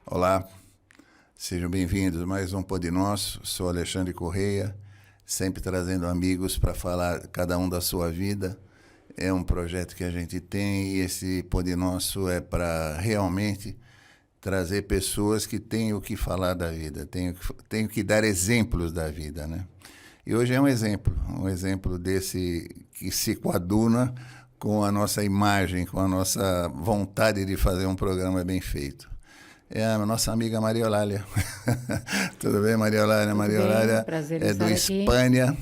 Olá, sejam bem-vindos a mais um Pod Nosso. Sou Alexandre Correia, sempre trazendo amigos para falar cada um da sua vida. É um projeto que a gente tem e esse Pod Nosso é para realmente trazer pessoas que têm o que falar da vida, têm que dar exemplos da vida, né? E hoje é um exemplo desse que se coaduna com a nossa imagem, com a nossa vontade de fazer um programa bem feito. É a nossa amiga Maria Eulália. Tudo bem, Maria Eulália? Maria Eulália é do Espanha.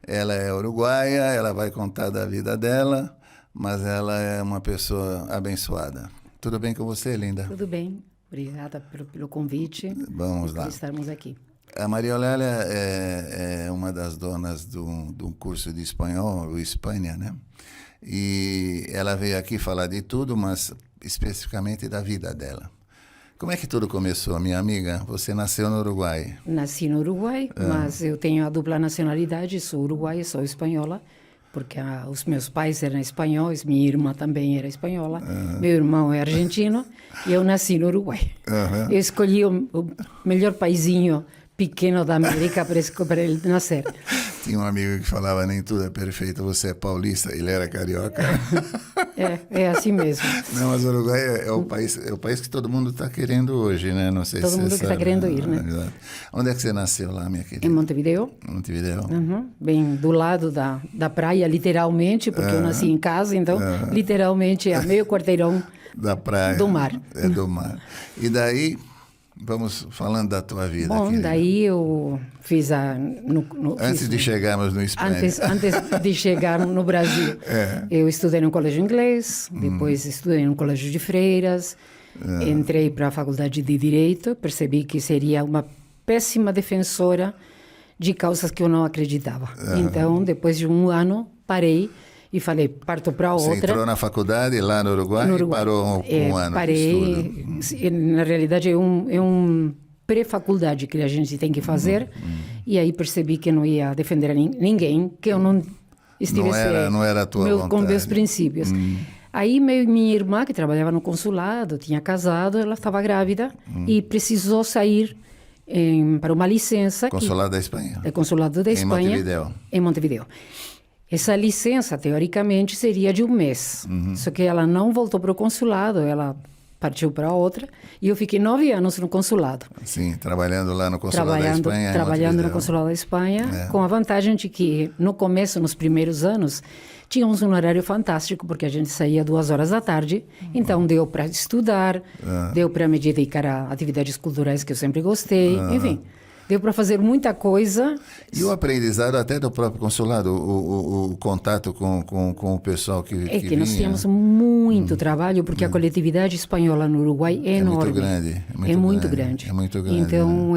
Ela é uruguaia, ela vai contar da vida dela, mas ela é uma pessoa abençoada. Tudo bem com você, linda? Tudo bem. Obrigada pelo convite. Vamos lá. Por estarmos aqui. A Maria Eulália é uma das donas de um curso de espanhol, o Espanha, né? E ela veio aqui falar de tudo, mas especificamente da vida dela. Como é que tudo começou, minha amiga? Você nasceu no Uruguai. Nasci no Uruguai, mas eu tenho a dupla nacionalidade, sou uruguaia, sou espanhola, porque os meus pais eram espanhóis, minha irmã também era espanhola, meu irmão é argentino e eu nasci no Uruguai. Eu escolhi o melhor paizinho pequeno da América para ele nascer. Tinha um amigo que falava, nem tudo é perfeito, você é paulista, ele era carioca. É assim mesmo. Não, mas o Uruguai é o país que todo mundo está querendo hoje, né? Não sei todo se mundo que está querendo ir, né? Exato. Onde é que você nasceu lá, minha querida? Em Montevideo. Montevideo. Bem do lado da praia, literalmente, porque eu nasci em casa, então literalmente é meio quarteirão da praia. Do mar. É do mar. E daí... Vamos falando da tua vida. Bom, querida. Daí eu fiz Antes de chegarmos no Espanha. Antes de chegar no Brasil. Eu estudei no colégio inglês, depois estudei no colégio de freiras, entrei para a faculdade de Direito, percebi que seria uma péssima defensora de causas que eu não acreditava. Então, depois de um ano, parei e falei, parto para outra. Você entrou na faculdade lá no Uruguai, e parou um ano parei, de estudo? Na realidade é um pré-faculdade que a gente tem que fazer, e aí percebi que não ia defender a ninguém, que eu não estivesse não era a tua vontade. Com meus princípios. Aí minha irmã, que trabalhava no consulado, tinha casado, ela estava grávida e precisou sair para uma licença. Consulado da Espanha. É Consulado da Espanha. Em Montevideo. Essa licença, teoricamente, seria de um mês. Só que ela não voltou para o consulado, ela partiu para outra. E eu fiquei 9 anos no consulado. Sim, trabalhando lá no consulado da Espanha. Trabalhando no consulado da Espanha, com a vantagem de que, no começo, nos primeiros anos, tínhamos um horário fantástico, porque a gente saía 2 horas da tarde. Então, deu para estudar, deu para me dedicar a atividades culturais que eu sempre gostei, enfim. Deu para fazer muita coisa. E o aprendizado até do próprio consulado, o contato com o pessoal que vinha. É que nós tínhamos muito trabalho, porque a coletividade espanhola no Uruguai é enorme. Muito grande. É muito grande. É muito grande. Então,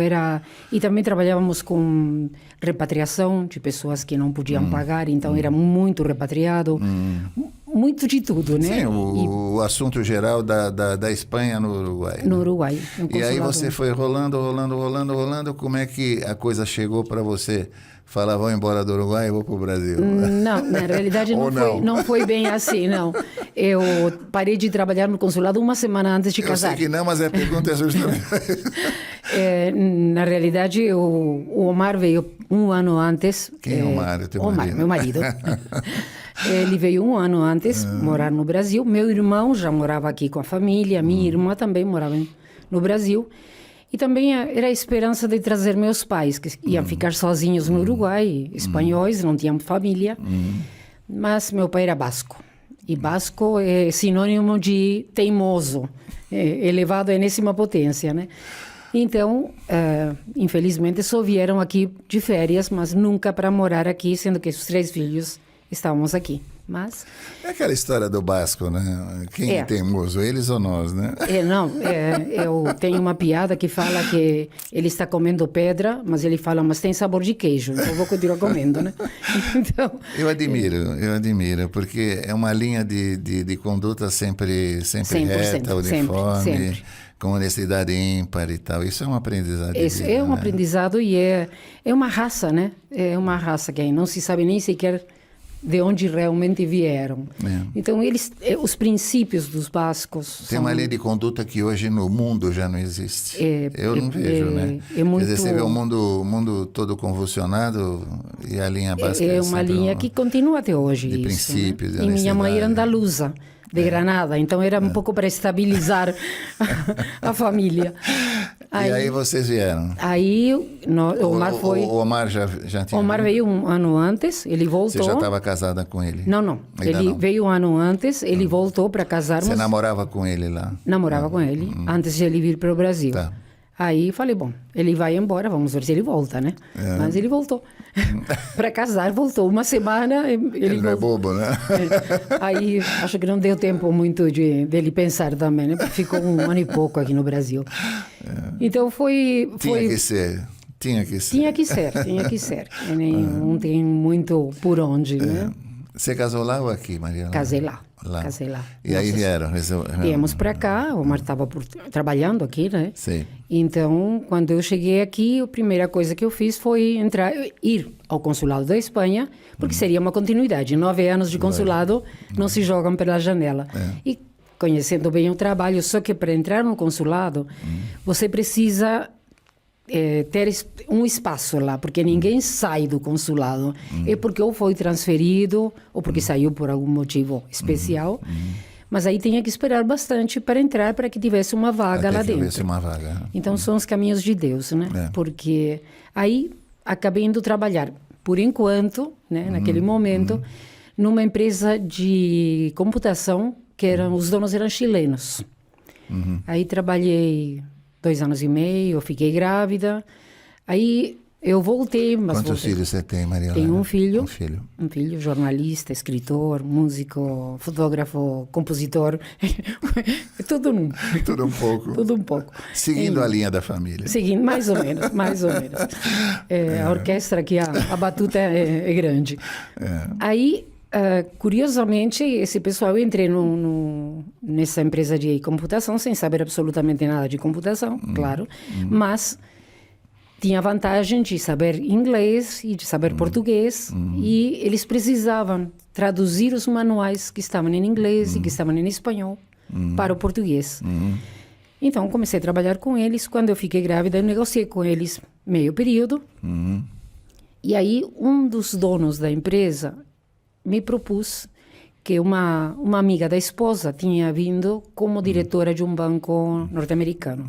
E também trabalhávamos com repatriação de pessoas que não podiam pagar, então era muito repatriado. Muito de tudo, né? Sim, o assunto geral da Espanha no Uruguai. No Uruguai. E aí você foi rolando. Como é que a coisa chegou para você? Falar, vou embora do Uruguai e vou para o Brasil. Não, na realidade não foi bem assim, não. Eu parei de trabalhar no consulado 1 semana antes de casar. Eu sei que não, mas a pergunta é justamente... Na realidade, o Omar veio 1 ano antes. Quem é Omar? Omar, meu marido. Ele veio 1 ano antes morar no Brasil. Meu irmão já morava aqui com a família. Minha irmã também morava no Brasil. E também era a esperança de trazer meus pais, que iam ficar sozinhos no Uruguai, espanhóis, não tinham família. Mas meu pai era basco. E basco é sinônimo de teimoso, elevado à enésima potência, né? Então, infelizmente, só vieram aqui de férias, mas nunca para morar aqui, sendo que os 3 filhos estávamos aqui. Mas... É aquela história do basco, né? Quem é teimoso, eles ou nós, né? Eu tenho uma piada que fala que ele está comendo pedra, mas ele fala, mas tem sabor de queijo, então eu vou continuar comendo, né? Então, eu admiro, porque é uma linha de conduta sempre reta, uniforme. sempre. com honestidade ímpar e tal. Isso é um aprendizado. Isso é um aprendizado e é uma raça, né? É uma raça que não se sabe nem sequer de onde realmente vieram. Então, os princípios dos bascos... Tem uma linha de conduta que hoje no mundo já não existe. Eu não vejo, né? Muito... Quer dizer, você vê o mundo todo convulsionado e a linha básica... É uma linha que continua até hoje. De isso, princípios, né? de E minha mãe era andaluza, de Granada, então era um pouco para estabilizar a família. E aí vocês vieram? Aí o Omar foi... O Omar já tinha... O Omar veio um ano antes, ele voltou... Você já estava casada com ele? Não. Ele veio um ano antes, ele voltou para casarmos. Você namorava com ele lá? Namorava com ele, antes de ele vir para o Brasil. Tá. Aí falei, bom, ele vai embora, vamos ver se ele volta, né? Mas ele voltou. Para casar, voltou. Uma semana, ele não é bobo, né? Aí, acho que não deu tempo muito dele pensar também, né? Porque ficou um ano e pouco aqui no Brasil. Então, foi... Tinha que ser. Tinha que ser. Não tem muito por onde, né? Você casou lá ou aqui, Maria? Casei lá. E aí vieram? Viemos para cá, o Omar estava trabalhando aqui, né? Sim. Então, quando eu cheguei aqui, a primeira coisa que eu fiz foi ir ao consulado da Espanha, porque seria uma continuidade. 9 anos de consulado não se jogam pela janela. E conhecendo bem o trabalho, só que para entrar no consulado, você precisa... ter um espaço lá, porque ninguém sai do consulado. É porque ou foi transferido, ou porque saiu por algum motivo especial. Mas aí tinha que esperar bastante para entrar, para que tivesse uma vaga lá dentro. Tivesse uma vaga. Então, são os caminhos de Deus, né? Porque aí acabei indo trabalhar, por enquanto, né, naquele momento, numa empresa de computação, que os donos eram chilenos. Aí trabalhei 2 anos e meio, eu fiquei grávida. Aí eu voltei. Quantos filhos você tem, Maria? Tenho um filho. Um filho, jornalista, escritor, músico, fotógrafo, compositor. Tudo um pouco. Tudo um pouco. Seguindo a linha da família. Seguindo, mais ou menos. A orquestra aqui, a batuta é grande. Aí... curiosamente, esse pessoal, eu entrei nessa empresa de computação sem saber absolutamente nada de computação, claro, mas tinha a vantagem de saber inglês e de saber português, e eles precisavam traduzir os manuais que estavam em inglês e que estavam em espanhol para o português. Então, comecei a trabalhar com eles. Quando eu fiquei grávida, eu negociei com eles meio período, e aí um dos donos da empresa me propus que uma amiga da esposa tinha vindo como diretora de um banco norte-americano.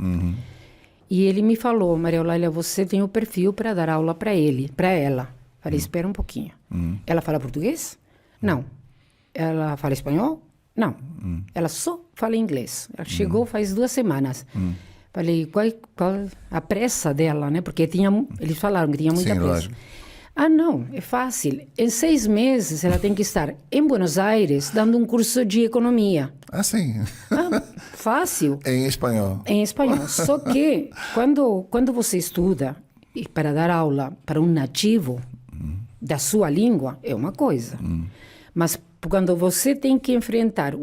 E ele me falou, Maria Eulália, você tem o perfil para dar aula para ela. Falei, espera um pouquinho. Ela fala português? Não. Ela fala espanhol? Não. Ela só fala inglês. Ela chegou faz 2 semanas. Falei, qual a pressa dela, né? Porque eles falaram que tinha muita pressa. Lógico. Não, é fácil. Em 6 meses, ela tem que estar em Buenos Aires dando um curso de economia. Sim. Fácil. Em espanhol. Em espanhol. Só que, quando você estuda para dar aula para um nativo da sua língua, é uma coisa. Mas quando você tem que enfrentar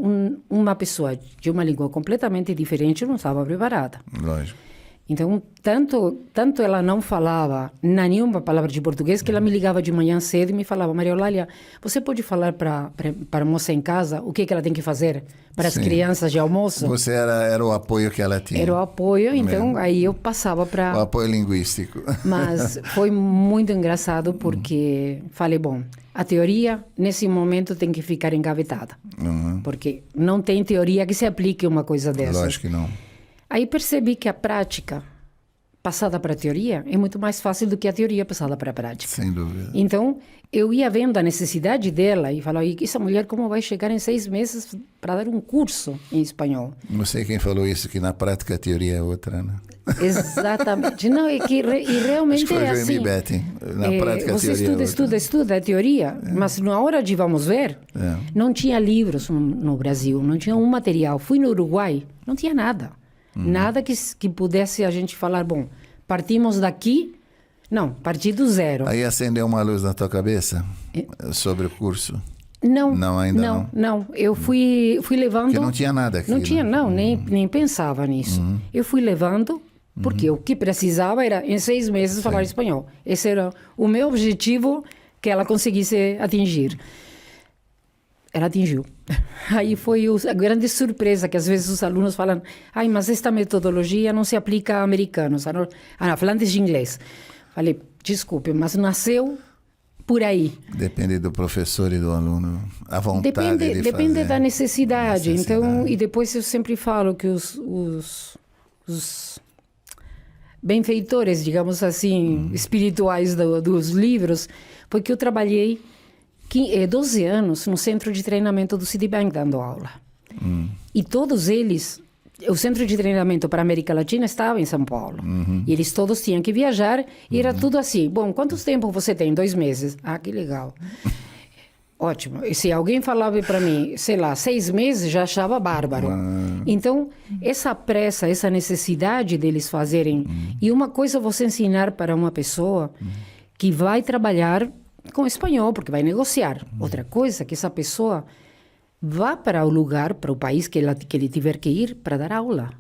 uma pessoa de uma língua completamente diferente, eu não estava preparada. Lógico. Então, tanto ela não falava nenhuma palavra de português, que ela me ligava de manhã cedo e me falava, Maria Eulália, você pode falar para a moça em casa o que ela tem que fazer para as crianças de almoço? Você era o apoio que ela tinha. Era o apoio, então aí eu passava para... O apoio linguístico. Mas foi muito engraçado porque falei, bom, a teoria nesse momento tem que ficar engavetada. Porque não tem teoria que se aplique uma coisa dessas. Lógico que não. Aí percebi que a prática passada para a teoria é muito mais fácil do que a teoria passada para a prática. Sem dúvida. Então, eu ia vendo a necessidade dela e falava, essa mulher como vai chegar em 6 meses para dar um curso em espanhol? Não sei quem falou isso, que na prática a teoria é outra, né? Exatamente. Não, é que realmente acho que foi é assim. Betting. Na prática a você teoria estuda a teoria, mas na hora de vamos ver, não tinha livros no Brasil, não tinha um material. Fui no Uruguai, não tinha nada. Nada que pudesse a gente falar, bom, partimos daqui, não, parti do zero. Aí acendeu uma luz na tua cabeça sobre o curso? Não, Não, ainda não. não. Eu fui levando... Porque não tinha nada aqui. Não tinha, né? não, nem pensava nisso. Eu fui levando, porque o que precisava era, em 6 meses, falar espanhol. Esse era o meu objetivo, que ela conseguisse atingir. Ela atingiu. Aí foi a grande surpresa, que às vezes os alunos falam, ai, mas esta metodologia não se aplica a americanos, a falantes de inglês. Falei, desculpe, mas nasceu por aí. Depende do professor e do aluno, a vontade de Depende fazer. da necessidade. Então, e depois eu sempre falo que os benfeitores, digamos assim, espirituais dos livros, porque eu trabalhei 12 anos no centro de treinamento do Citibank dando aula. E todos eles, o centro de treinamento para a América Latina estava em São Paulo. E eles todos tinham que viajar e era tudo assim. Bom, quantos tempo você tem? 2 meses. Ah, que legal. Ótimo. E se alguém falava para mim, sei lá, 6 meses, já achava bárbaro. Então, essa pressa, essa necessidade deles fazerem... E uma coisa é você ensinar para uma pessoa que vai trabalhar com espanhol, porque vai negociar. Outra coisa é que essa pessoa vá para o lugar, para o país que ele tiver que ir para dar aula.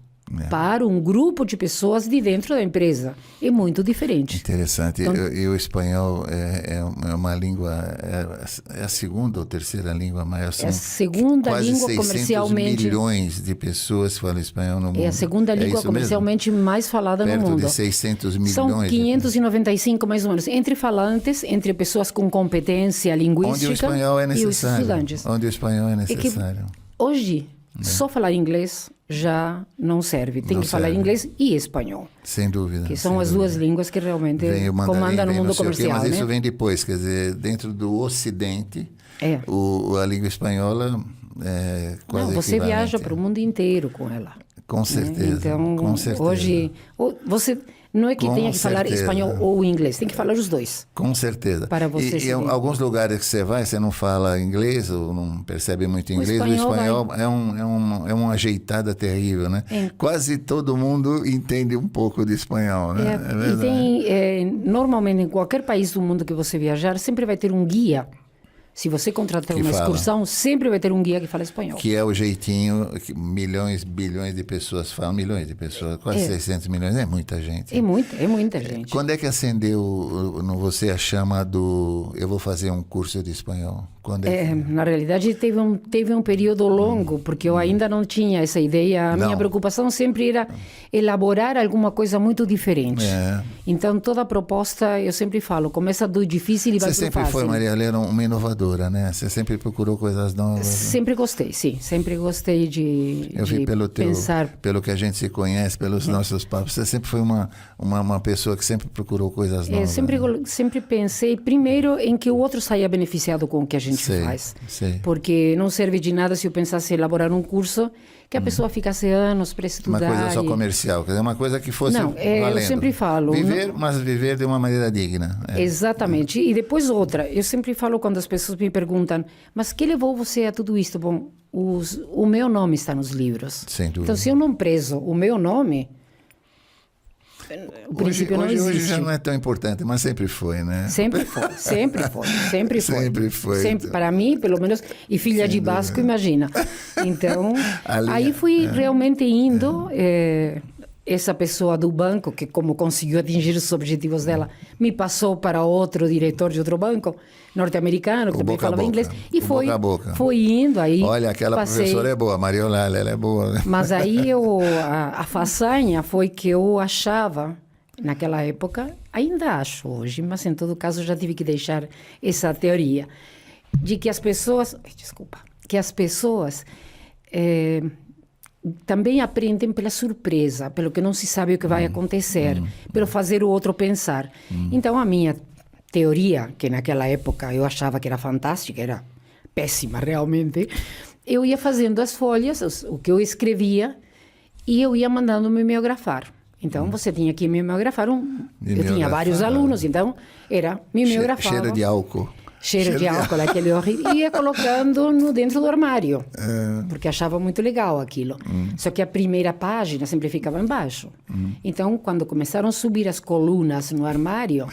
Para um grupo de pessoas de dentro da empresa. É muito diferente. Interessante. Então, E o espanhol é uma língua, é a segunda ou terceira língua maior. É a segunda quase língua 600 comercialmente. milhões de pessoas falam espanhol no mundo. É a segunda língua isso comercialmente mais falada Perto no mundo. de 600 milhões. São 595 mais ou menos, entre falantes, entre pessoas com competência linguística Onde o espanhol é e os necessário. estudantes. Onde o espanhol é necessário. Hoje, só falar inglês já não serve. Tem Não que falar serve. inglês e espanhol. Sem dúvida. Que são sem as dúvida. duas línguas que realmente Vem o mandarim, comandam no vem mundo não sei o quê, comercial, mas né? isso vem depois, quer dizer, dentro do Ocidente, a língua espanhola é quase Não, você equivalente. viaja para o mundo inteiro com ela. Com certeza, Então, com certeza. hoje, você não é que Com tenha que falar certeza. espanhol ou inglês, tem que falar os dois. Com certeza. Para você e se- em alguns lugares que você vai, você não fala inglês ou não percebe muito inglês, o espanhol é uma ajeitada terrível, né? Quase todo mundo entende um pouco de espanhol, né? E verdade. tem, normalmente, em qualquer país do mundo que você viajar, sempre vai ter um guia. Se você contratar Que uma fala. excursão, sempre vai ter um guia que fala espanhol. Que é o jeitinho que milhões, bilhões de pessoas falam, milhões de pessoas, quase 600 milhões, é muita gente. É muita gente. Quando é que acendeu no você a chama do eu vou fazer um curso de espanhol? Quando é que... Na realidade, teve um período longo, porque eu ainda não tinha essa ideia. A minha preocupação sempre era elaborar alguma coisa muito diferente. Então, toda a proposta, eu sempre falo, começa do difícil e vai Você pro fácil. sempre foi, Maria Helena, uma inovadora, né? Você sempre procurou coisas novas. Sempre gostei, sim. Sempre gostei de Eu vi pensar. pelo que a gente se conhece, pelos nossos papos. Você sempre foi uma pessoa que sempre procurou coisas novas. Sempre pensei, primeiro, em que o outro saia beneficiado com o que a gente faz. Sei. Porque não serve de nada se eu pensasse em elaborar um curso que a pessoa ficasse anos para estudar. Uma coisa só comercial, quer dizer, uma coisa que fosse Não, valendo. eu sempre falo... Mas viver de uma maneira digna. Exatamente. E depois outra, eu sempre falo quando as pessoas me perguntam, mas que levou você a tudo isso? Bom, o meu nome está nos livros. Sem dúvida. Então, se eu não prezo o meu nome, o princípio não existe. Hoje já não é tão importante, mas sempre foi, né? Sempre foi, sempre foi, sempre foi. Sempre foi. Sempre, para mim, pelo menos, e filha de Basco, imagina. Então, aí fui realmente indo... essa pessoa do banco, que como conseguiu atingir os objetivos dela, me passou para outro diretor de outro banco norte-americano, que também falava inglês. E foi indo aí. Olha, aquela professora é boa, Maria Olala, ela é boa. Mas aí a façanha foi que eu achava, naquela época, ainda acho hoje, mas em todo caso já tive que deixar essa teoria, de que as pessoas... Que as pessoas... também aprendem pela surpresa, pelo que não se sabe o que vai acontecer, pelo fazer o outro pensar. Então, a minha teoria, que naquela época eu achava que era fantástica, era péssima realmente, eu ia fazendo as folhas, o que eu escrevia, e eu ia mandando mimeografar. Então, você tinha que mimeografar eu tinha vários alunos, então era mimeografar. Cheiro de álcool. Cheiro de álcool, aquele horrível. E ia colocando dentro do armário. Porque achava muito legal aquilo. Só que a primeira página sempre ficava embaixo. Então, quando começaram a subir as colunas no armário,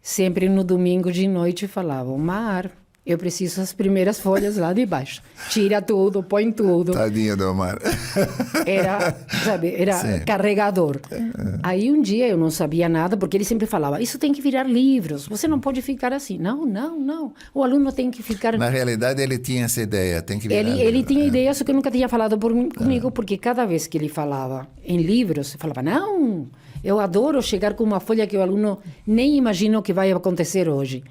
sempre no domingo de noite falavam, Mar, Eu preciso das primeiras folhas lá de baixo. Tira tudo, põe tudo. Tadinha do Omar. Era, sabe, era Sim. carregador. Aí um dia eu não sabia nada, porque ele sempre falava, isso tem que virar livros, você não pode ficar assim. Não, não, não. O aluno tem que ficar... Na realidade, ele tinha essa ideia, tem que virar Ele livro. tinha ideia, só que nunca tinha falado comigo, porque cada vez que ele falava em livros, eu falava, não, eu adoro chegar com uma folha que o aluno nem imagina o que vai acontecer hoje.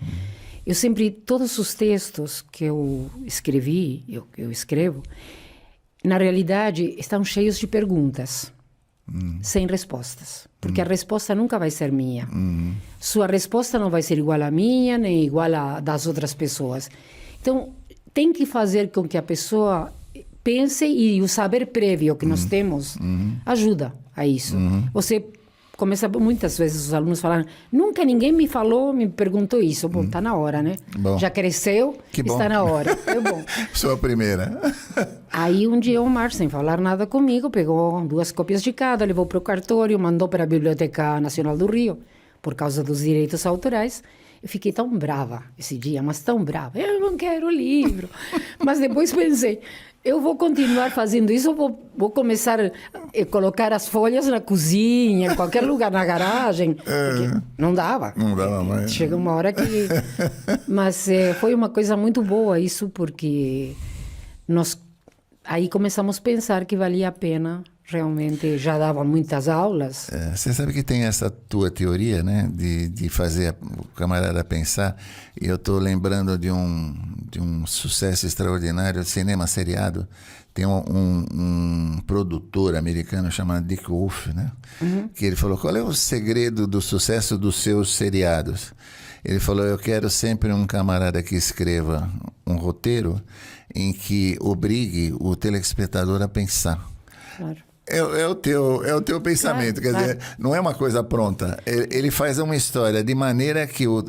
Eu sempre, todos os textos que eu escrevi, eu escrevo, na realidade, estão cheios de perguntas, sem respostas. Porque a resposta nunca vai ser minha. Sua resposta não vai ser igual à minha, nem igual à das outras pessoas. Então, tem que fazer com que a pessoa pense, e o saber prévio que nós temos ajuda a isso. Você começa, muitas vezes os alunos falam, nunca ninguém me falou, me perguntou isso. Bom, está na hora, né? Bom. Já cresceu, Que bom. está na hora. É bom. Sua primeira. Aí um dia o Omar, sem falar nada comigo, pegou 2 cópias de cada, levou para o cartório, mandou para a Biblioteca Nacional do Rio, por causa dos direitos autorais. Eu fiquei tão brava esse dia, mas tão brava. Eu não quero o livro. Mas depois pensei, eu vou continuar fazendo isso, eu vou começar a colocar as folhas na cozinha, em qualquer lugar, na garagem. Porque não dava. Não dava mais. Chega uma hora que... Mas foi uma coisa muito boa isso, porque nós aí começamos a pensar que valia a pena. Realmente já dava muitas aulas. Você sabe que tem essa tua teoria, né? De fazer o camarada pensar. E eu estou lembrando de um sucesso extraordinário de cinema seriado. Tem um produtor americano chamado Dick Wolf, né? Que ele falou, qual é o segredo do sucesso dos seus seriados? Ele falou, eu quero sempre um camarada que escreva um roteiro em que obrigue o telespectador a pensar. Claro. É o teu pensamento, quer dizer, não é uma coisa pronta. Ele faz uma história de maneira que o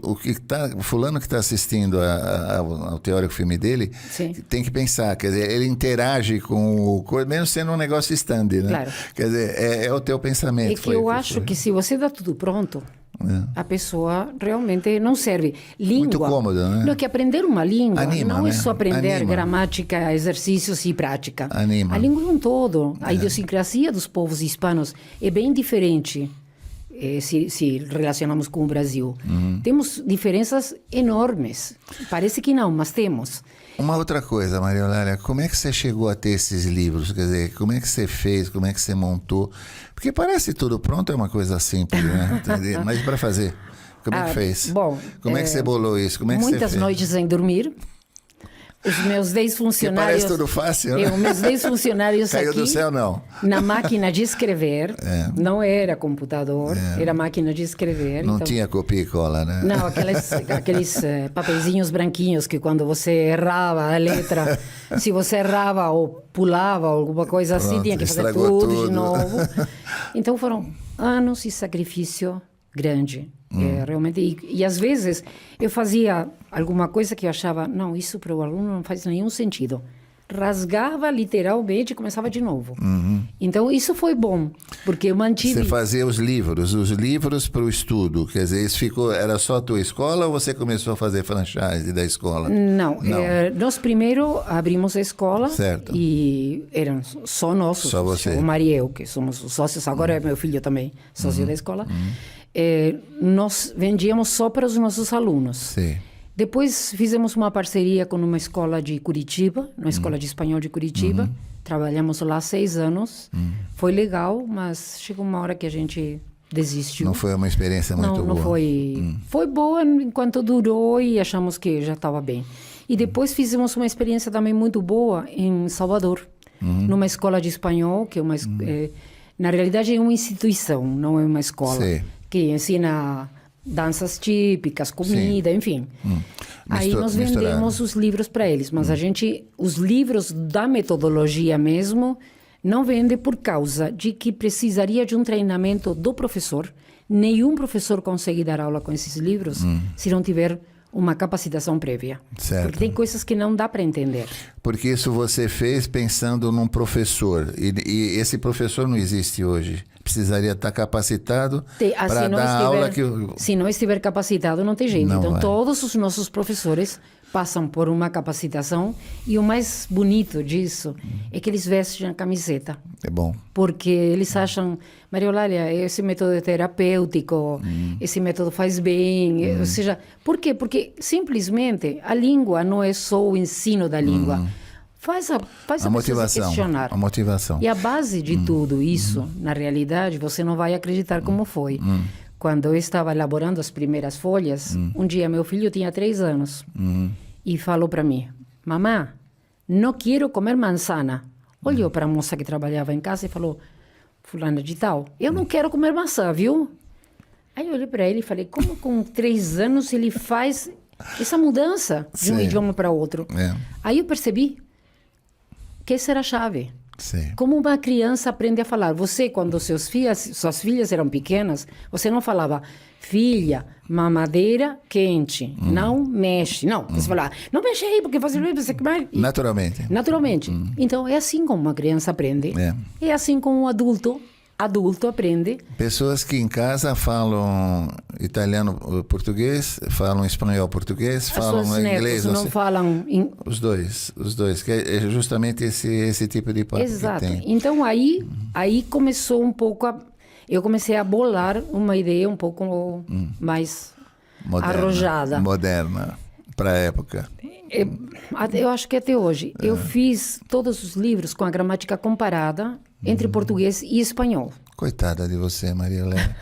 fulano que está assistindo ao teórico filme dele Sim. tem que pensar, quer dizer, ele interage com o mesmo sendo um negócio stand, né? Claro. Quer dizer, é o teu pensamento. É que eu acho que se você dá tudo pronto, a pessoa realmente não serve. Língua, muito cômodo, né? Não, que aprender uma língua Anima, não né? é só aprender Anima. gramática, exercícios e prática. Anima. A língua é um todo. A idiosincrasia dos povos hispanos é bem diferente se relacionamos com o Brasil. Temos diferenças enormes. Parece que não, mas temos. Uma outra coisa, Maria Eulália, como é que você chegou a ter esses livros? Quer dizer, como é que você fez? Como é que você montou? Porque parece tudo pronto, é uma coisa simples, né? Entendeu? Mas para fazer, como é que fez? Bom, como é que você bolou isso? Como é que você muitas fez? noites sem dormir. Os meus 10 Que funcionários... parece tudo fácil, né? Os meus 10 funcionários Caiu aqui... do céu, não. Na máquina de escrever. Não era computador, era máquina de escrever. Não então... tinha copia e cola, né? Não, aqueles papeizinhos branquinhos que quando você errava a letra, se você errava ou pulava alguma coisa assim, Pronto, tinha que fazer estragou tudo de tudo. novo. Então foram anos de sacrifício grande. Realmente, e às vezes eu fazia alguma coisa que eu achava, não, isso para o aluno não faz nenhum sentido. Rasgava literalmente e começava de novo. Então isso foi bom, porque eu mantive... Você fazia os livros para o estudo, quer dizer, isso era só a tua escola ou você começou a fazer franchise da escola? Não. Nós primeiro abrimos a escola. Certo. E eram só nossos. Só você. O Mar e eu, que somos os sócios. Agora é meu filho também, sócio da escola. Nós vendíamos só para os nossos alunos. Sim. Depois fizemos uma parceria com uma escola de Curitiba, uma escola de espanhol de Curitiba. Trabalhamos lá 6 anos. Foi legal, mas chegou uma hora que a gente desistiu. Não foi uma experiência muito boa? Não foi. Foi boa enquanto durou e achamos que já estava bem. E depois fizemos uma experiência também muito boa em Salvador, numa escola de espanhol, que é uma, na realidade é uma instituição, não é uma escola, Sim. que ensina danças típicas, comida, enfim. Aí nós vendemos os livros para eles, mas os livros da metodologia mesmo, não vende por causa de que precisaria de um treinamento do professor. Nenhum professor consegue dar aula com esses livros se não tiver uma capacitação prévia. Certo. Porque tem coisas que não dá para entender. Porque isso você fez pensando num professor. E esse professor não existe hoje. precisaria estar capacitado Se para não dar aula que... Se não estiver capacitado, não tem jeito. Não Então, vai. todos os nossos professores passam por uma capacitação e o mais bonito disso é que eles vestem a camiseta. É bom. Porque eles acham, Maria Eulália, esse método é terapêutico, esse método faz bem. Ou seja, por quê? Porque simplesmente a língua não é só o ensino da língua. Faz a pessoa motivação. se questionar. A motivação. E a base de tudo isso, na realidade, você não vai acreditar como foi. Quando eu estava elaborando as primeiras folhas, um dia meu filho tinha 3 anos e falou para mim, mamãe, não quero comer manzana. Olhou para a moça que trabalhava em casa e falou, fulana de tal, eu não quero comer maçã, viu? Aí eu olhei para ele e falei, como com 3 anos ele faz essa mudança de um Sim. idioma para outro? É. Aí eu percebi que essa era a chave. Sim. Como uma criança aprende a falar. Você, quando suas filhas eram pequenas, você não falava, filha, mamadeira quente, não mexe. Não, você falava, não mexe aí, porque você vai... Naturalmente. Naturalmente. Então, é assim como uma criança aprende. É assim como um adulto aprende. Pessoas que em casa falam italiano, português, falam espanhol, português, As falam suas inglês. netos não falam... Os dois, que é justamente esse tipo de papo Exato. que tem. Então, aí começou um pouco a... Eu comecei a bolar uma ideia um pouco mais arrojada. Moderna, para a época. Eu acho que até hoje. Eu fiz todos os livros com a gramática comparada entre português e espanhol. Coitada de você, Maria Helena.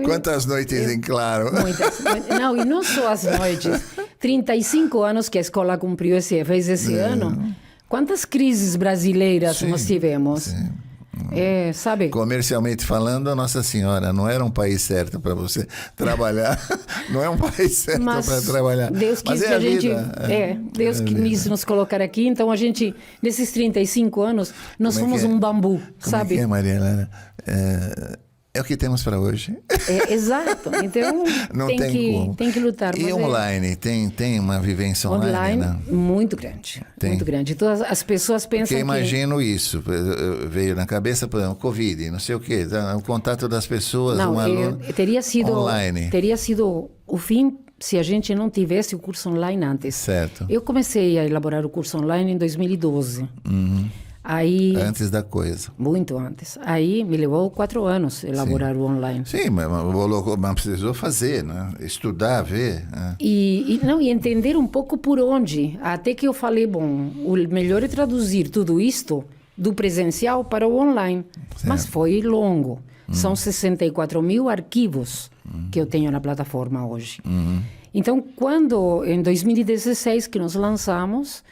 Quantas noites em claro. Muitas. Não, e não só as noites. 35 anos que a escola fez esse ano. Quantas crises brasileiras nós tivemos? Sim. Sabe? Comercialmente falando, a Nossa Senhora não era um país certo para você trabalhar. Não é um país certo para trabalhar. Deus quis Mas é que a gente. vida. Deus quis nos colocar aqui. Então a gente, nesses 35 anos, nós somos um bambu, sabe? Como é que é, Maria Helena? É o que temos para hoje. Exato. Então Não tem que lutar. E mas online? Tem uma vivência online, né? Muito grande. Tem. Muito grande. Então as pessoas pensam Porque imagino isso. Veio na cabeça, por exemplo, Covid, não sei o quê. O contato das pessoas, não, um aluno online. Teria sido o fim se a gente não tivesse o curso online antes. Certo. Eu comecei a elaborar o curso online em 2012. Aí, antes da coisa. Muito antes. Aí me levou 4 anos elaborar o online. Sim, mas precisou fazer, né? Estudar, ver. Né? E entender um pouco por onde. Até que eu falei, bom, o melhor é traduzir tudo isto do presencial para o online. Certo. Mas foi longo. São 64 mil arquivos que eu tenho na plataforma hoje. Então, em 2016 que nós lançamos,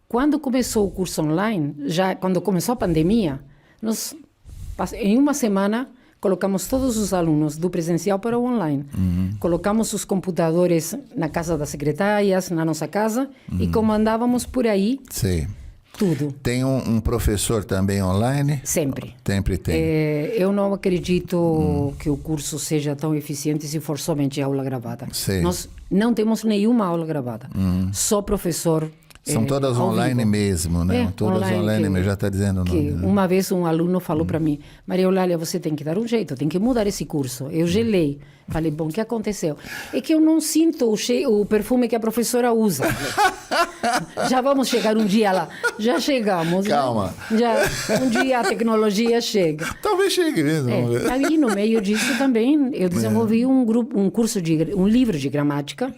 quando começou o curso online, quando começou a pandemia, nós, em uma semana, colocamos todos os alunos do presencial para o online. Colocamos os computadores na casa das secretárias, na nossa casa, e comandávamos por aí tudo. Tem um professor também online? Sempre. Sempre tem. Eu não acredito que o curso seja tão eficiente se for somente aula gravada. Nós não temos nenhuma aula gravada. Só professor. São todas online mesmo, né? Todas online mesmo, já está dizendo o nome. Né? Uma vez um aluno falou para mim, Maria Eulália, você tem que dar um jeito, tem que mudar esse curso. Eu gelei. Falei, bom, o que aconteceu? É que eu não sinto o perfume que a professora usa. Já vamos chegar um dia lá. Já chegamos. Calma. Né? Um dia a tecnologia chega. Talvez chegue mesmo. Aí, no meio disso também, eu desenvolvi um livro de gramática,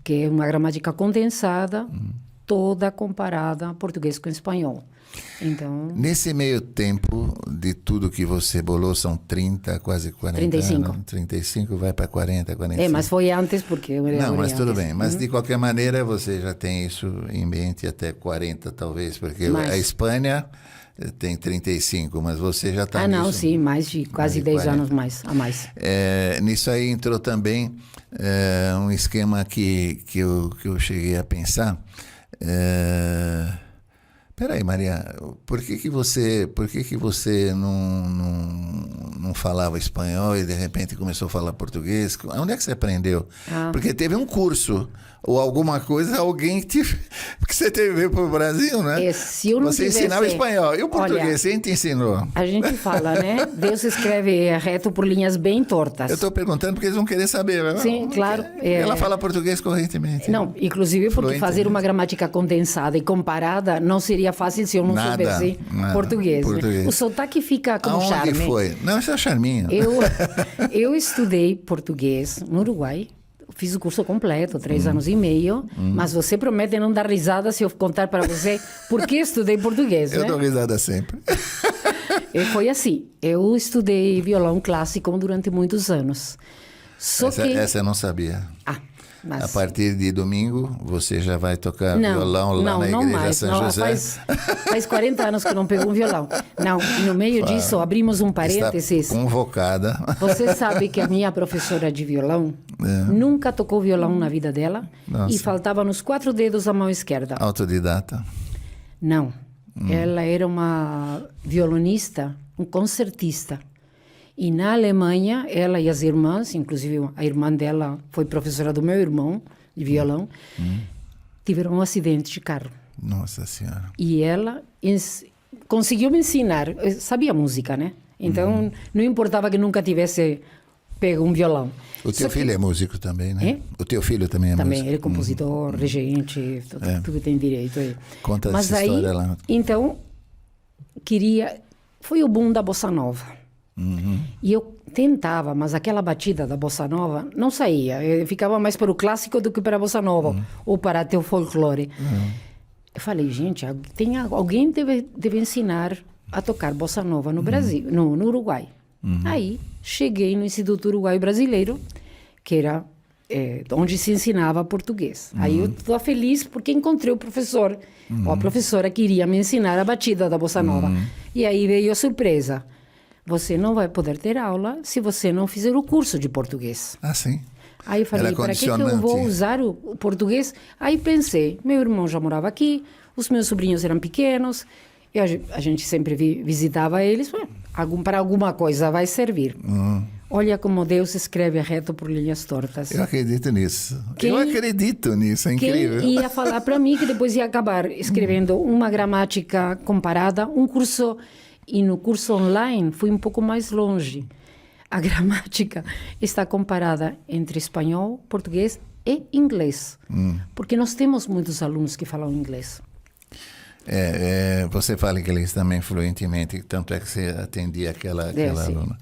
que é uma gramática condensada, toda comparada português com espanhol. Então, nesse meio tempo de tudo que você bolou, são 30, quase 40 35. anos. 35 vai para 40, 45. mas foi antes porque eu Não, mas tudo bem. Mas de qualquer maneira você já tem isso em mente até 40 talvez, porque a Espanha tem 35, mas você já está não, sim, mais de quase 10 anos a mais. Nisso aí entrou também um esquema que eu cheguei a pensar. Peraí, Maria, por que você não falava espanhol e de repente começou a falar português? Onde é que você aprendeu? Porque teve um curso ou alguma coisa, alguém que porque você veio para o Brasil, né? Se eu não você tivesse... ensinava espanhol. E o português, Olha, quem te ensinou? A gente fala, né? Deus escreve reto por linhas bem tortas. Eu estou perguntando porque eles vão querer saber. Sim, claro. Ela fala português correntemente. Não, inclusive porque fazer uma gramática condensada e comparada não seria fácil se eu não soubesse português. Né? O sotaque fica como Aonde charme. Foi? Não, isso é charminho. Eu estudei português no Uruguai. Fiz o curso completo, 3 anos e meio, mas você promete não dar risada se eu contar para você por que estudei português, Eu né? dou risada sempre. E foi assim, eu estudei violão clássico durante muitos anos. Essa eu não sabia. Mas... A partir de domingo, você já vai tocar violão lá na Igreja São José? Faz 40 anos que eu não pego um violão. Não, no meio disso, abrimos um parênteses. Está convocada. Você sabe que a minha professora de violão nunca tocou violão na vida dela. Nossa. E faltava nos 4 dedos a mão esquerda. Autodidata? Não. Ela era uma violonista, um concertista. E na Alemanha, ela e as irmãs, inclusive a irmã dela foi professora do meu irmão de violão, tiveram um acidente de carro. Nossa Senhora. E ela conseguiu me ensinar. Eu sabia música, né? Então, não importava que nunca tivesse pego um violão. O teu filho é músico também, né? O teu filho também é músico? Também, ele é compositor, regente, tudo tem direito aí. Conta essa história lá. Então, foi o boom da Bossa Nova. E eu tentava, mas aquela batida da Bossa Nova não saía. Eu ficava mais para o clássico do que para a Bossa Nova, ou para o folclore. Eu falei, gente, alguém deve ensinar a tocar Bossa Nova no Brasil, no Uruguai. Aí, cheguei no Instituto Uruguaio Brasileiro, que era onde se ensinava português. Aí eu estou feliz porque encontrei o professor, ou a professora que iria me ensinar a batida da Bossa Nova. E aí veio a surpresa. Você não vai poder ter aula se você não fizer o curso de português. Ah, sim? Aí eu falei, para que eu vou usar o português? Aí pensei, meu irmão já morava aqui, os meus sobrinhos eram pequenos, e a gente sempre visitava eles, para alguma coisa vai servir. Olha como Deus escreve reto por linhas tortas. Eu acredito nisso. É incrível. Quem ia falar para mim que depois ia acabar escrevendo uma gramática comparada, um curso... E no curso online fui um pouco mais longe. A gramática está comparada entre espanhol, português e inglês. Porque nós temos muitos alunos que falam inglês. Você fala inglês também fluentemente, tanto é que você atendia aquela aluna.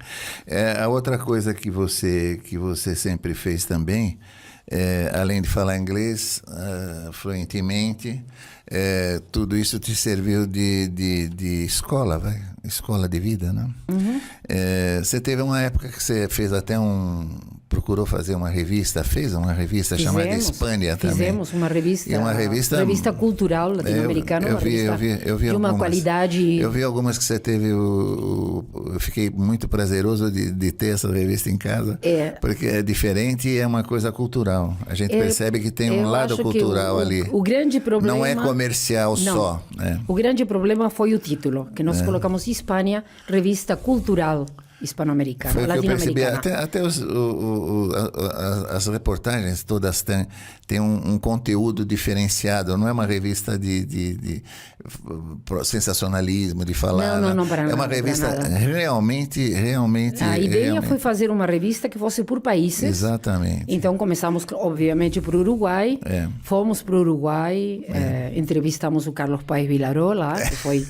A outra coisa que você sempre fez também, além de falar inglês fluentemente, tudo isso te serviu de escola, escola de vida, né? Você teve uma época que você fez até procurou fazer uma revista, chamada Hispânia também. Fizemos uma revista cultural latino-americana, eu vi de uma qualidade... Eu vi algumas que você teve, eu fiquei muito prazeroso de ter essa revista em casa, porque é diferente e é uma coisa cultural. A gente percebe que tem um lado cultural ali. O grande problema... Não é comercial só. O grande problema foi o título, que nós colocamos Hispânia, revista cultural hispano-americana, foi o que eu percebi. latino-americana. Até as reportagens todas têm um conteúdo diferenciado. Não é uma revista de sensacionalismo, de falar. Não, para nada. É uma revista realmente... A ideia foi fazer uma revista que fosse por países. Exatamente. Então começamos, obviamente, por Uruguai. Fomos para o Uruguai, entrevistamos o Carlos Paes Vilaró lá, que foi...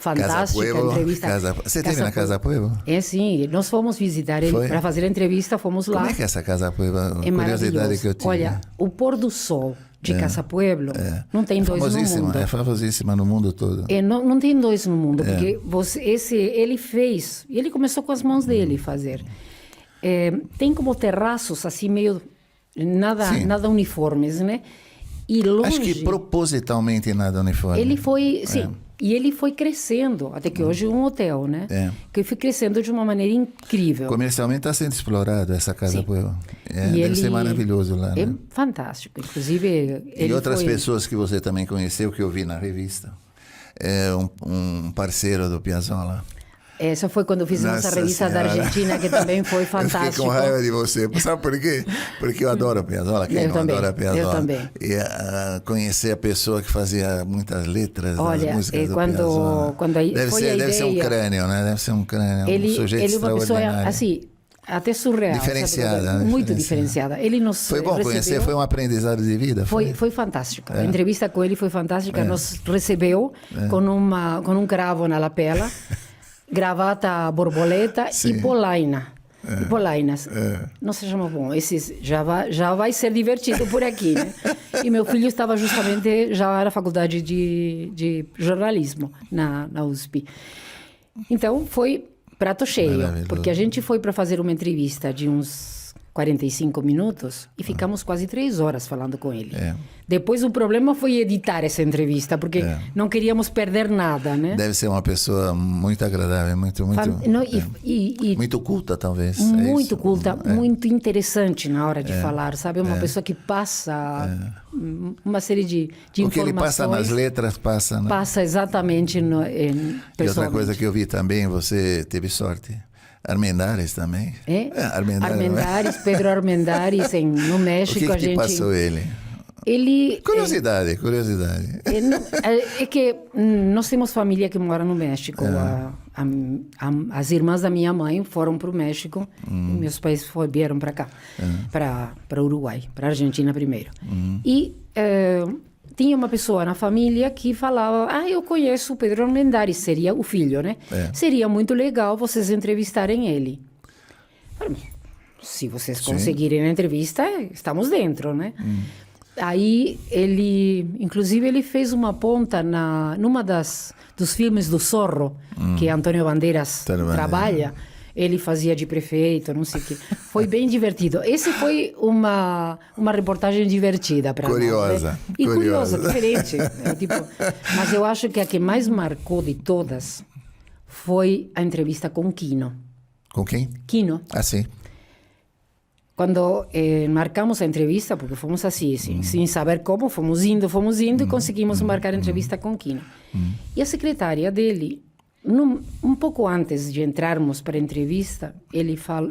Fantástica entrevista. Você teve na Casa Pueblo? Sim. Nós fomos visitar ele para fazer a entrevista, fomos lá. Como é que é essa Casa Pueblo? É curiosidade que eu tinha. Olha, o pôr do sol de Casa Pueblo não tem dois no mundo. É famosíssima no mundo todo. Não tem dois no mundo, porque ele fez, e ele começou com as mãos dele fazer. Tem como terraços assim meio nada uniformes, né? E longe, acho que propositalmente nada uniforme. Ele foi, e ele foi crescendo, até que hoje é um hotel, né? Que foi crescendo de uma maneira incrível. Comercialmente está sendo explorado essa Casa Pueblo. Deve ser maravilhoso lá, É né? fantástico. Inclusive, e outras pessoas que você também conheceu, que eu vi na revista. é um parceiro do Piazzolla. Essa foi quando fizemos a revista da Argentina, que também foi fantástico. Eu fiquei com raiva de você. Sabe por quê? Porque eu adoro Piazzolla. Quem não adora Piazzolla? Eu também. E conhecer a pessoa que fazia muitas letras das músicas do Piazzolla. Deve ser um crânio, né? Deve ser um crânio, um sujeito extraordinário. Ele é uma pessoa, assim, até surreal. Diferenciada. Né? Muito diferenciada. Ele nos foi bom conhecer, foi um aprendizado de vida? Foi fantástico. A entrevista com ele foi fantástica. Nos recebeu com um cravo na lapela. Gravata borboleta e polaina. E polainas. Não se chama bom. Esses já vai ser divertido por aqui, né? E meu filho estava justamente já na faculdade de jornalismo na USP. Então foi prato cheio, porque a gente foi para fazer uma entrevista de uns 45 minutos e ficamos quase 3 horas falando com ele. Depois o problema foi editar essa entrevista, porque não queríamos perder nada, né? Deve ser uma pessoa muito agradável, muito culta, talvez. Muito culta, muito interessante na hora de falar, sabe? Uma pessoa que passa uma série de informações. O que ele passa nas letras, passa... Né? Passa exatamente pessoalmente. E outra coisa que eu vi também, você teve sorte. Armendáriz também. Armendáriz, Pedro Armendáriz, no México. O que passou ele? Curiosidade. É que nós temos família que mora no México. As irmãs da minha mãe foram para o México. E meus pais vieram para cá, para Uruguai, para Argentina primeiro. E tinha uma pessoa na família que falava: eu conheço o Pedro Armendáriz, seria o filho, né? Seria muito legal vocês entrevistarem ele. Se vocês conseguirem a entrevista, estamos dentro, né? Aí inclusive ele fez uma ponta numa dos filmes do Zorro, que Antônio Bandeiras trabalha. Ele fazia de prefeito, não sei o quê. Foi bem divertido. Esse foi uma reportagem divertida para nós. Curiosa. Né? E curiosa, diferente. Mas eu acho que a que mais marcou de todas foi a entrevista com Quino. Com quem? Quino. Ah, sim. Quando marcamos a entrevista, porque fomos assim, sem saber como, fomos indo e conseguimos marcar a entrevista com Quino. E a secretária dele... um pouco antes de entrarmos para a entrevista,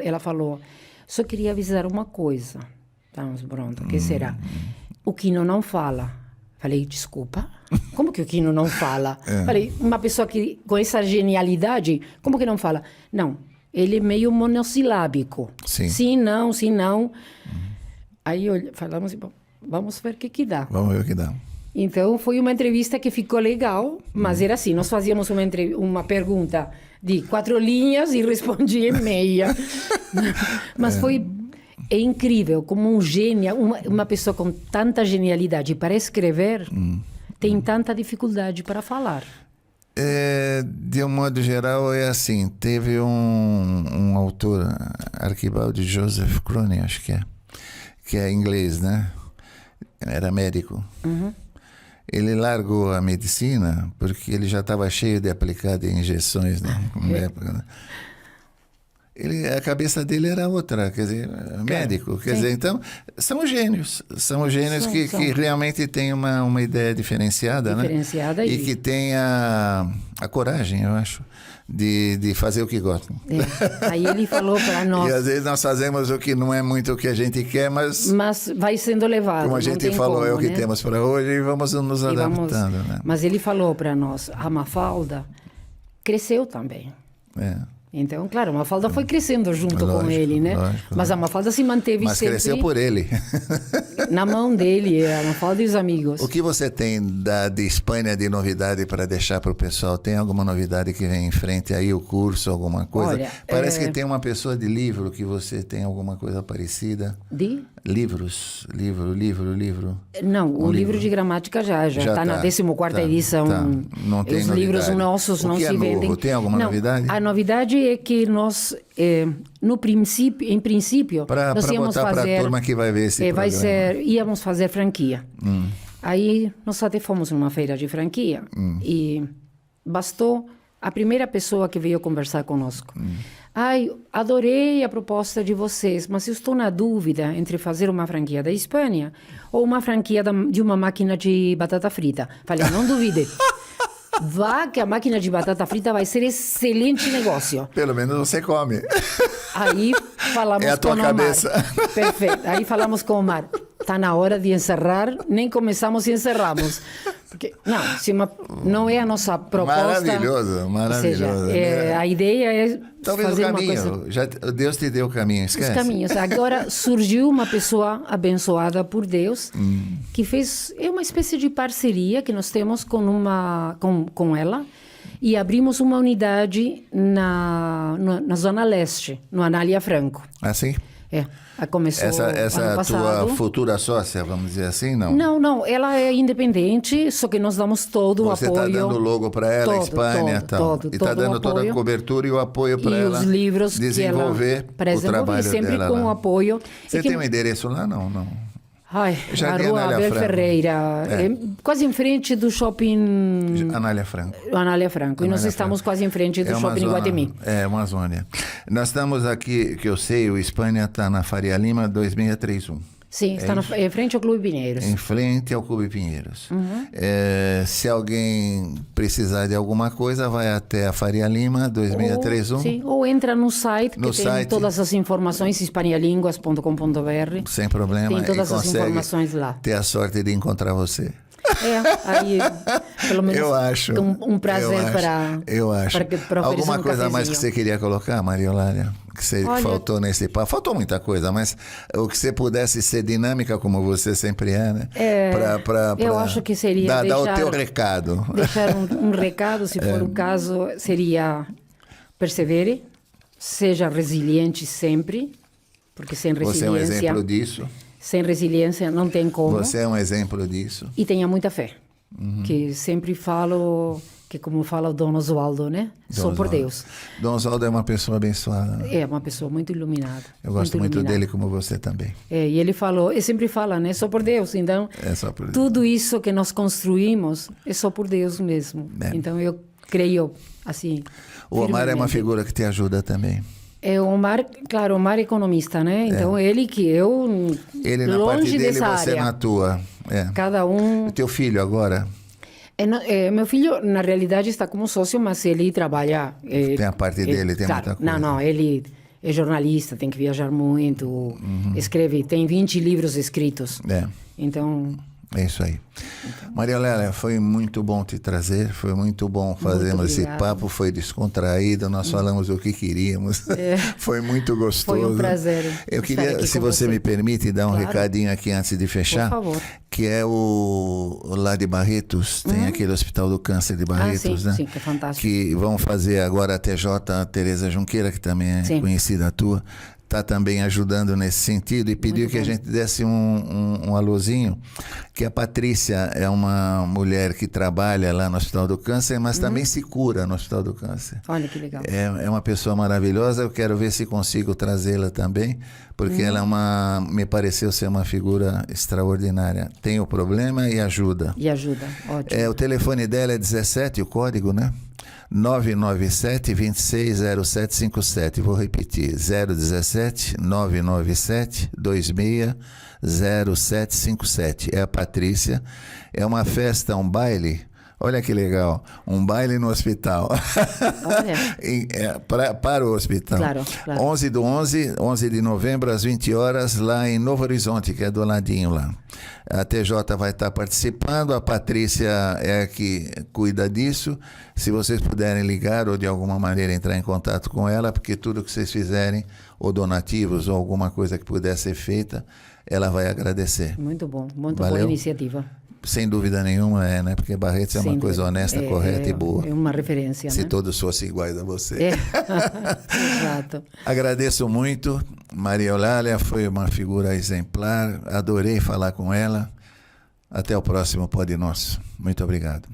ela falou: só queria avisar uma coisa. Estamos prontos, o que será? O Quino não fala. Falei: desculpa? Como que o Quino não fala? Falei: uma pessoa que com essa genialidade, como que não fala? Não, ele é meio monossilábico. Sim, não. Aí falamos: bom, vamos ver o que dá. Vamos ver o que dá. Então, foi uma entrevista que ficou legal, mas era assim, nós fazíamos uma pergunta de 4 linhas e respondia em meia. Mas é incrível, como um gênio, uma pessoa com tanta genialidade para escrever, tem tanta dificuldade para falar. De um modo geral, é assim, teve um autor, Arquibaldi Joseph Cronin, acho que é inglês, né? Era médico. Ele largou a medicina porque ele já estava cheio de aplicar de injeções, né? Na época, né? A cabeça dele era outra, quer dizer, médico. Quer dizer, então, são gênios que realmente têm uma ideia diferenciada, né? E que têm a coragem, eu acho, de fazer o que gostam. Aí ele falou para nós... E às vezes nós fazemos o que não é muito o que a gente quer, mas vai sendo levado. Como a gente falou, é o que temos para hoje e vamos nos adaptando. Né? Mas ele falou para nós: a Mafalda cresceu também. Então, claro, a Mafalda foi crescendo junto com ele, né? Mas a Mafalda se manteve sempre... Mas cresceu por ele. Na mão dele, a Mafalda e os amigos. O que você tem de Espanha de novidade para deixar para o pessoal? Tem alguma novidade que vem em frente aí, o curso, alguma coisa? Olha, parece que tem uma pessoa de livro que você tem alguma coisa parecida. De? Livros. Não, o livro de gramática já está na 14ª edição. Não tem os novidade. Livros nossos não se vendem. Tem alguma novidade? A novidade é que nós, em princípio, nós íamos fazer... Para a turma que vai ver esse programa. Íamos fazer franquia. Aí nós até fomos numa feira de franquia e bastou a primeira pessoa que veio conversar conosco. Adorei a proposta de vocês, mas eu estou na dúvida entre fazer uma franquia da Espanha ou uma franquia de uma máquina de batata frita. Falei: não duvide. Vá que a máquina de batata frita vai ser excelente negócio. Pelo menos você come. Aí falamos É a tua com o Omar. cabeça. Perfeito. Aí falamos com o Omar. Está na hora de encerrar, nem começamos e encerramos. Porque, não é a nossa proposta. Maravilhoso, maravilhoso. Ou seja, a ideia é talvez fazer o caminho, uma coisa... Deus te deu o caminho, esquece. Os caminhos. Agora surgiu uma pessoa abençoada por Deus que fez uma espécie de parceria que nós temos com ela e abrimos uma unidade na Zona Leste, no Anália Franco. Assim? Começou Essa ano passado. tua futura sócia, vamos dizer assim, não? Não, ela é independente, só que nós damos todo o Você apoio. Você está dando logo para ela, Espanha e tal. E está dando toda a cobertura e o apoio para ela os livros desenvolver o trabalho sempre dela com o lá. apoio. Você tem um endereço lá? Não. A Rua Abel Ferreira, quase em frente do shopping... Anália Franco. E nós estamos quase em frente do shopping Iguatemi. É, Amazônia. Nós estamos aqui, que eu sei, o Espanha está na Faria Lima 2631. Sim, está em frente ao Clube Pinheiros. Em frente ao Clube Pinheiros. Se alguém precisar de alguma coisa, vai até a Faria Lima 2631. Sim, ou entra no site, tem todas as informações, hispanialinguas.com.br. Sem problema. Tem todas as informações lá. Ter a sorte de encontrar você. Aí pelo menos eu acho, um prazer para alguma coisa a mais que você queria colocar, Maria Eulália? Que faltou nesse papo? Faltou muita coisa, mas o que você pudesse ser dinâmica como você sempre é, né? Eu acho que seria dar o teu recado. Deixar um recado, se for o caso, seria persevere, seja resiliente sempre, porque sem resiliência... Você é um exemplo disso. Sem resiliência não tem como. Você é um exemplo disso. E tenha muita fé. Que sempre falo, que como fala o Dom Oswaldo, né? Só por Deus. Dom Oswaldo é uma pessoa abençoada. Né? É uma pessoa muito iluminada. Eu gosto muito dele, como você também. E ele falou, e sempre fala, né? Só por Deus. Então, só por Deus. Tudo isso que nós construímos é só por Deus mesmo. Então, eu creio assim. O Omar é uma figura que te ajuda também. O Omar, claro, o Omar é economista, né? Então, ele que eu, ele na longe parte dele, dessa você área. na tua. Cada um... O teu filho agora? Meu filho, na realidade, está como sócio, mas ele trabalha... tem a parte dele, tem claro, muita coisa. Não, ele é jornalista, tem que viajar muito, escreve, tem 20 livros escritos. Então... É isso aí. Maria Eulália, foi muito bom te trazer, foi muito bom fazermos esse papo, foi descontraído, nós falamos o que queríamos, foi muito gostoso. Foi um prazer. Eu queria, se você me permite, dar um recadinho aqui antes de fechar. Por favor. Que é o lá de Barretos, tem aquele Hospital do Câncer de Barretos, né? Sim, que é fantástico. Que vão fazer agora a TJ Tereza Junqueira, que também é conhecida tua, está também ajudando nesse sentido e pediu que a gente desse um alôzinho, que a Patrícia é uma mulher que trabalha lá no Hospital do Câncer, mas também se cura no Hospital do Câncer. Olha que legal. É uma pessoa maravilhosa, eu quero ver se consigo trazê-la também, porque ela me pareceu ser uma figura extraordinária. Tem o problema e ajuda. Ótimo. O telefone dela é 17, o código, né? 997-260757. Vou repetir, 017-997-260757. É a Patrícia. É uma festa, um baile. Olha que legal, um baile no hospital. Para o hospital. Claro. 11 de novembro, às 20 horas, lá em Novo Horizonte, que é do ladinho lá. A TJ vai estar participando, a Patrícia é a que cuida disso. Se vocês puderem ligar ou de alguma maneira entrar em contato com ela, porque tudo que vocês fizerem, ou donativos, ou alguma coisa que puder ser feita, ela vai agradecer. Muito bom, boa iniciativa. Sem dúvida nenhuma, né? Porque Barretos é uma coisa honesta, correta e boa. É uma referência, Se né? todos fossem iguais a você. Exato. Agradeço muito. Maria Eulália foi uma figura exemplar. Adorei falar com ela. Até o próximo Pod Nosso. Muito obrigado.